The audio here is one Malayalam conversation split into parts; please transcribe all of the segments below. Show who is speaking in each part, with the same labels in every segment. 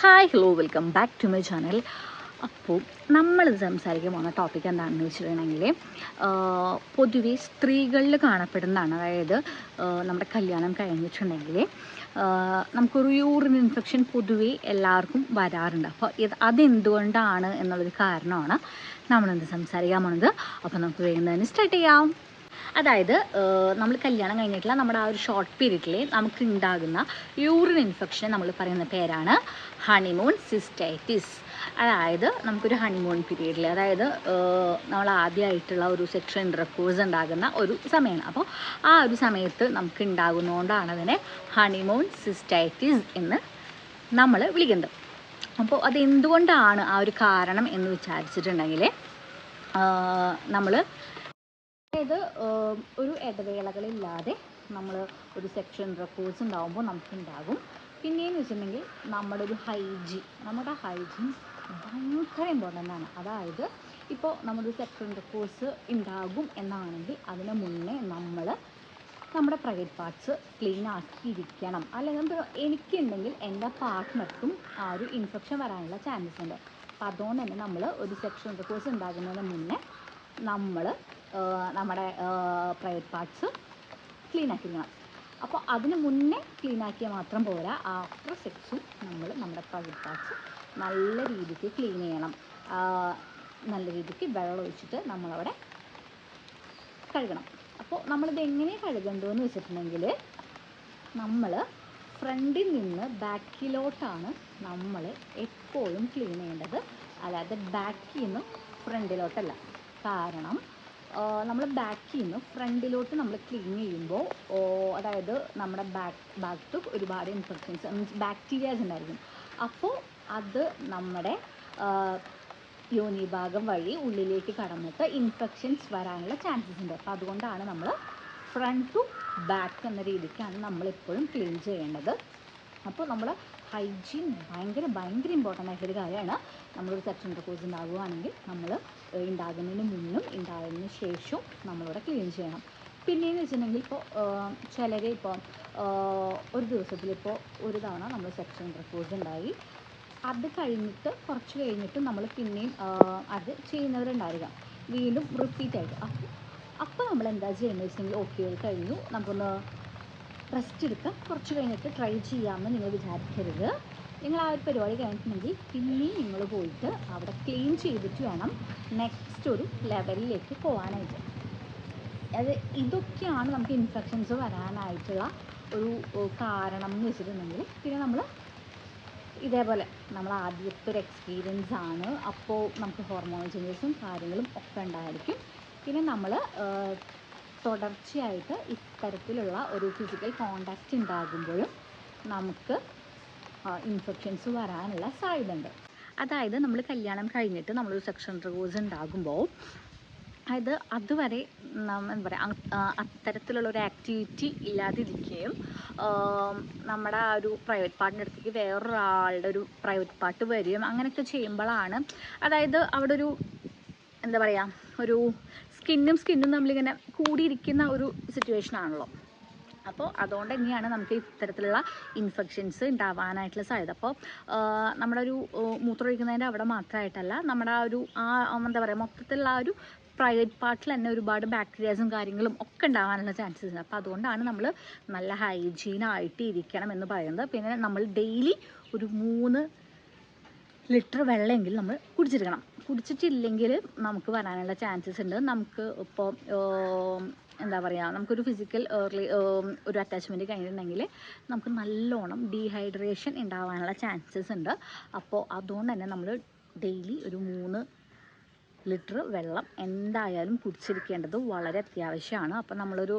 Speaker 1: Hi hello welcome back to my channel. അപ്പോൾ നമ്മളിത് സംസാരിക്കാൻ പോകുന്ന ടോപ്പിക് എന്താണെന്ന് വെച്ചിട്ടുണ്ടെങ്കിൽ പൊതുവെ സ്ത്രീകളിൽ കാണപ്പെടുന്നതാണ്. അതായത് നമ്മുടെ കല്യാണം കഴിഞ്ഞിട്ടുണ്ടെങ്കിൽ നമുക്കൊരു യൂറിൻ ഇൻഫെക്ഷൻ പൊതുവെ എല്ലാവർക്കും വരാറുണ്ട്. അപ്പോൾ അതെന്തുകൊണ്ടാണ് എന്നുള്ളൊരു കാരണമാണ് നമ്മളിന്ന് സംസാരിക്കാൻ പോകുന്നത്. അപ്പോൾ നമുക്ക് വേഗം തന്നെ സ്റ്റാർട്ട് ചെയ്യാം. അതായത് നമ്മൾ കല്യാണം കഴിഞ്ഞിട്ടുള്ള നമ്മുടെ ആ ഒരു ഷോർട്ട് പീരീഡിൽ നമുക്ക് ഉണ്ടാകുന്ന യൂറിൻ ഇൻഫെക്ഷനെ നമ്മൾ പറയുന്ന പേരാണ് ഹണിമൂൺ സിസ്റ്റൈറ്റിസ്. അതായത് നമുക്കൊരു ഹണിമൂൺ പീരീഡിൽ, അതായത് നമ്മൾ ആദ്യമായിട്ടുള്ള ഒരു സെക്ഷൽ ഇൻ്റർകോഴ്സ് ഉണ്ടാകുന്ന ഒരു സമയമാണ്. അപ്പോൾ ആ ഒരു സമയത്ത് നമുക്ക് ഉണ്ടാകുന്നതുകൊണ്ടാണ് അതിനെ ഹണിമൂൺ സിസ്റ്റൈറ്റിസ് എന്ന് നമ്മൾ വിളിക്കുന്നത്. അപ്പോൾ അതെന്തുകൊണ്ടാണ് ആ ഒരു കാരണം എന്ന് വിചാരിച്ചിട്ടുണ്ടെങ്കിൽ നമ്മൾ അതായത് ഒരു ഇടവേളകളില്ലാതെ നമ്മൾ ഒരു സെക്ഷൽ ഇൻ്റർകോഴ്സ് ഉണ്ടാകുമ്പോൾ നമുക്കുണ്ടാകും. പിന്നെയെന്ന് വെച്ചിട്ടുണ്ടെങ്കിൽ നമ്മുടെ ഹൈജീൻ ഭയങ്കര ഇമ്പോർട്ടൻ്റ് ആണ്. അതായത് ഇപ്പോൾ നമ്മളൊരു സെക്ഷൽ ഇൻ്റർകോഴ്സ് ഉണ്ടാകും എന്നാണെങ്കിൽ അതിന് മുന്നേ നമ്മുടെ പ്രൈവറ്റ് പാർട്സ് ക്ലീൻ ആക്കിയിരിക്കണം. അല്ലെങ്കിൽ എനിക്കുണ്ടെങ്കിൽ എൻ്റെ പാർട്ട്ണർക്കും ആ ഒരു ഇൻഫെക്ഷൻ വരാനുള്ള ചാൻസസ് ഉണ്ട്. അപ്പോൾ അതുകൊണ്ട് തന്നെ നമ്മൾ ഒരു സെക്ഷൽ ഇൻ്റർകോഴ്സ് ഉണ്ടാകുന്നതിന് മുന്നേ നമ്മൾ നമ്മുടെ പ്രൈവറ്റ് പാർട്സ് ക്ലീൻ ആക്കിയിരിക്കണം. അപ്പോൾ അതിന് മുന്നേ ക്ലീൻ ആക്കിയാൽ മാത്രം പോരാ, ആഫ്റ്റർ സെക്സും നമ്മൾ നമ്മുടെ പ്രൈവറ്റ് പാർട്സ് നല്ല രീതിക്ക് ക്ലീൻ ചെയ്യണം. നല്ല രീതിക്ക് വെള്ളം ഒഴിച്ചിട്ട് നമ്മളവിടെ കഴുകണം. അപ്പോൾ നമ്മളിത് എങ്ങനെ കഴുകേണ്ടതെന്ന് വെച്ചിട്ടുണ്ടെങ്കിൽ നമ്മൾ ഫ്രണ്ടിൽ നിന്ന് ബാക്കിലോട്ടാണ് നമ്മൾ എപ്പോഴും ക്ലീൻ ചെയ്യേണ്ടത്, അല്ലാതെ ബാക്കിൽ നിന്ന് ഫ്രണ്ടിലോട്ടല്ല. കാരണം നമ്മൾ ബാക്കിൽ നിന്ന് ഫ്രണ്ടിലോട്ട് നമ്മൾ ക്ലീൻ ചെയ്യുമ്പോൾ അതായത് നമ്മുടെ ബാക്ക് ഒരുപാട് ഇൻഫെക്ഷൻസ് മീൻസ് ബാക്ടീരിയാസ് ഉണ്ടായിരിക്കും. അപ്പോൾ അത് നമ്മുടെ യോനി ഭാഗം വഴി ഉള്ളിലേക്ക് കടന്നിട്ട് ഇൻഫെക്ഷൻസ് വരാനുള്ള ചാൻസസ് ഉണ്ട്. അപ്പോൾ അതുകൊണ്ടാണ് നമ്മൾ ഫ്രണ്ട് ടു ബാക്ക് എന്ന രീതിക്കാണ് നമ്മളെപ്പോഴും ക്ലീൻ ചെയ്യേണ്ടത്. അപ്പോൾ നമ്മൾ ഹൈജീൻ ഭയങ്കര ഇമ്പോർട്ടൻ്റ് ആയിട്ടൊരു കാര്യമാണ്. നമ്മളൊരു സെക്ഷൽ ഇൻ്റർകോഴ്സ് ഉണ്ടാകുകയാണെങ്കിൽ നമ്മൾ ഉണ്ടാകുന്നതിന് മുന്നും ഉണ്ടാകുന്നതിന് ശേഷവും നമ്മളിവിടെ ക്ലീൻ ചെയ്യണം. പിന്നെയെന്ന് വെച്ചിട്ടുണ്ടെങ്കിൽ ഇപ്പോൾ ഒരു ദിവസത്തിലിപ്പോൾ ഒരു തവണ നമ്മൾ സെക്ഷൽ ഇൻ്റർകോഴ്സ് ഉണ്ടായി, അത് കുറച്ച് കഴിഞ്ഞിട്ട് നമ്മൾ പിന്നെയും അത് ചെയ്യുന്നവരുണ്ടായിരിക്കാം, വീണ്ടും റിപ്പീറ്റ് ആയിട്ട്. അപ്പോൾ നമ്മൾ എന്താ ചെയ്യുന്നത് വെച്ചിട്ടുണ്ടെങ്കിൽ ഓക്കെ കഴിഞ്ഞു, നമുക്കൊന്ന് റെസ്റ്റ് എടുക്കാം, കുറച്ച് കഴിഞ്ഞിട്ട് ട്രൈ ചെയ്യാമെന്ന് നിങ്ങൾ വിചാരിക്കരുത്. നിങ്ങൾ ആ ഒരു പരിപാടി കഴിഞ്ഞിട്ടുണ്ടെങ്കിൽ പിന്നെയും നിങ്ങൾ പോയിട്ട് അവിടെ ക്ലീൻ ചെയ്തിട്ട് വേണം നെക്സ്റ്റ് ഒരു ലെവലിലേക്ക് പോകാനായിട്ട്. ഇതൊക്കെയാണ് നമുക്ക് ഇൻഫെക്ഷൻസ് വരാനായിട്ടുള്ള ഒരു കാരണം എന്ന് വെച്ചിട്ടുണ്ടെങ്കിൽ. പിന്നെ നമ്മൾ ഇതേപോലെ നമ്മൾ ആദ്യത്തെ ഒരു എക്സ്പീരിയൻസ് ആണ്, അപ്പോൾ നമുക്ക് ഹോർമോണൽ ചേഞ്ചസും കാര്യങ്ങളും ഒക്കെ ഉണ്ടായിരിക്കും. പിന്നെ നമ്മൾ തുടർച്ചയായിട്ട് ഇത്തരത്തിലുള്ള ഒരു ഫിസിക്കൽ കോണ്ടാക്റ്റ് ഉണ്ടാകുമ്പോഴും നമുക്ക് ഇൻഫെക്ഷൻസ് വരാനുള്ള സാധ്യതയുണ്ട്. അതായത് നമ്മൾ കല്യാണം കഴിഞ്ഞിട്ട് നമ്മളൊരു സെക്ഷൽ ഇൻ്റർകോഴ്സ് ഉണ്ടാകുമ്പോൾ അതുവരെ എന്താ പറയുക, അത്തരത്തിലുള്ളൊരു ആക്ടിവിറ്റി ഇല്ലാതിരിക്കുകയും നമ്മുടെ ആ ഒരു പ്രൈവറ്റ് പാർട്ടിൻ്റെ അടുത്തേക്ക് വേറൊരാളുടെ ഒരു പ്രൈവറ്റ് പാർട്ട് വരികയും അങ്ങനെയൊക്കെ ചെയ്യുമ്പോഴാണ്, അതായത് അവിടെ ഒരു എന്താ പറയുക, ഒരു സ്കിന്നും നമ്മളിങ്ങനെ കൂടിയിരിക്കുന്ന ഒരു സിറ്റുവേഷൻ ആണല്ലോ. അപ്പോൾ അതുകൊണ്ട് തന്നെയാണ് നമുക്ക് ഇത്തരത്തിലുള്ള ഇൻഫെക്ഷൻസ് ഉണ്ടാവാനായിട്ടുള്ള സാധ്യത. അപ്പോൾ നമ്മുടെ ഒരു മൂത്രമൊഴിക്കുന്നതിൻ്റെ അവിടെ മാത്രമായിട്ടല്ല, നമ്മുടെ എന്താ പറയുക, മൊത്തത്തിലുള്ള ആ ഒരു പ്രൈവറ്റ് പാർട്ടിൽ തന്നെ ഒരുപാട് ബാക്ടീരിയാസും കാര്യങ്ങളും ഒക്കെ ഉണ്ടാകാനുള്ള ചാൻസസ് ഉണ്ട്. അപ്പോൾ അതുകൊണ്ടാണ് നമ്മൾ നല്ല ഹൈജീനായിട്ട് ഇരിക്കണം എന്ന് പറയുന്നത്. പിന്നെ നമ്മൾ ഡെയിലി ഒരു 3 ലിറ്റർ വെള്ളമെങ്കിലും നമ്മൾ കുടിച്ചിരിക്കണം. കുടിച്ചിട്ടില്ലെങ്കിൽ നമുക്ക് വരാനുള്ള ചാൻസസ് ഉണ്ട്. നമുക്ക് ഇപ്പോൾ എന്താ പറയുക, നമുക്കൊരു ഫിസിക്കൽ ഒരു അറ്റാച്ച്മെൻറ്റ് കഴിഞ്ഞിട്ടുണ്ടെങ്കിൽ നമുക്ക് നല്ലോണം ഡീഹൈഡ്രേഷൻ ഉണ്ടാവാനുള്ള ചാൻസസ് ഉണ്ട്. അപ്പോൾ അതുകൊണ്ട് തന്നെ നമ്മൾ ഡെയിലി ഒരു 3 ലിറ്റർ വെള്ളം എന്തായാലും കുടിച്ചിരിക്കേണ്ടത് വളരെ അത്യാവശ്യമാണ്. അപ്പോൾ നമ്മളൊരു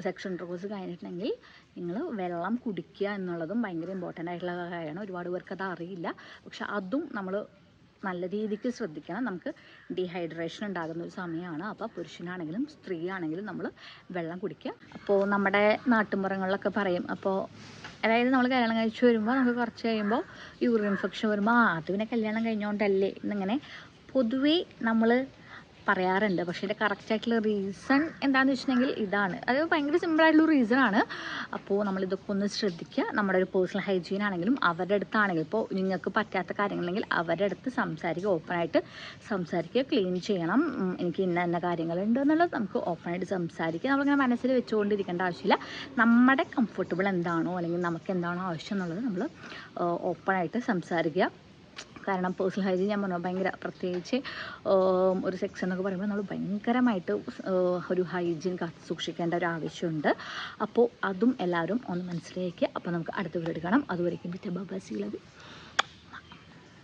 Speaker 1: സെക്ഷൽ ഇൻ്റർകോഴ്സ് കഴിഞ്ഞിട്ടുണ്ടെങ്കിൽ നിങ്ങൾ വെള്ളം കുടിക്കുക എന്നുള്ളതും ഭയങ്കര ഇമ്പോർട്ടൻ്റ് ആയിട്ടുള്ള കാര്യമാണ്. ഒരുപാട് പേർക്ക് അത് അറിയില്ല, പക്ഷെ അതും നമ്മൾ നല്ല രീതിക്ക് ശ്രദ്ധിക്കണം. നമുക്ക് ഡീഹൈഡ്രേഷൻ ഉണ്ടാകുന്ന ഒരു സമയമാണ്. അപ്പോൾ പുരുഷനാണെങ്കിലും സ്ത്രീ ആണെങ്കിലും നമ്മൾ വെള്ളം കുടിക്കുക. അപ്പോൾ നമ്മുടെ നാട്ടുമ്പുറങ്ങളിലൊക്കെ പറയും, അപ്പോൾ അതായത് നമ്മൾ കല്യാണം കഴിച്ച് വരുമ്പോൾ നമുക്ക് കുറച്ച് കഴിയുമ്പോൾ യൂറിൻ ഇൻഫെക്ഷൻ വരുമ്പോൾ അത് പിന്നെ കല്യാണം കഴിഞ്ഞുകൊണ്ടല്ലേ എന്നിങ്ങനെ പൊതുവേ നമ്മൾ പറയാറുണ്ട്. പക്ഷേ ഇതിൻ്റെ കറക്റ്റായിട്ടുള്ള റീസൺ എന്താണെന്ന് വെച്ചിട്ടുണ്ടെങ്കിൽ ഇതാണ്. അത് ഭയങ്കര സിമ്പിളായിട്ടുള്ള റീസണാണ്. അപ്പോൾ നമ്മളിതൊക്കെ ഒന്ന് ശ്രദ്ധിക്കുക. നമ്മുടെ ഒരു പേഴ്സണൽ ഹൈജീൻ ആണെങ്കിലും അവരുടെ അടുത്താണെങ്കിലും ഇപ്പോൾ നിങ്ങൾക്ക് പറ്റാത്ത കാര്യങ്ങളുണ്ടെങ്കിൽ അവരുടെ അടുത്ത് സംസാരിക്കുക, ഓപ്പണായിട്ട് സംസാരിക്കുക. ക്ലീൻ ചെയ്യണം, എനിക്ക് ഇന്ന കാര്യങ്ങളുണ്ട് എന്നുള്ളത് നമുക്ക് ഓപ്പണായിട്ട് സംസാരിക്കുക. നമ്മളിങ്ങനെ മനസ്സിൽ വെച്ചുകൊണ്ടിരിക്കേണ്ട ആവശ്യമില്ല. നമ്മുടെ കംഫർട്ടബിൾ എന്താണോ അല്ലെങ്കിൽ നമുക്ക് എന്താണോ ആവശ്യം എന്നുള്ളത് നമ്മൾ ഓപ്പണായിട്ട് സംസാരിക്കുക. കാരണം പേഴ്സണൽ ഹൈജീൻ ഞാൻ പറഞ്ഞു ഭയങ്കര, പ്രത്യേകിച്ച് ഒരു സെക്സ് എന്നൊക്കെ പറയുമ്പോൾ നമ്മൾ ഭയങ്കരമായിട്ട് ഒരു ഹൈജീൻ കാത്തു സൂക്ഷിക്കേണ്ട ഒരു ആവശ്യമുണ്ട്. അപ്പോൾ അതും എല്ലാവരും ഒന്ന് മനസ്സിലാക്കുക. അപ്പോൾ നമുക്ക് അടുത്ത വീഡിയോ കാണാം. അതുവരേക്കും ബൈ.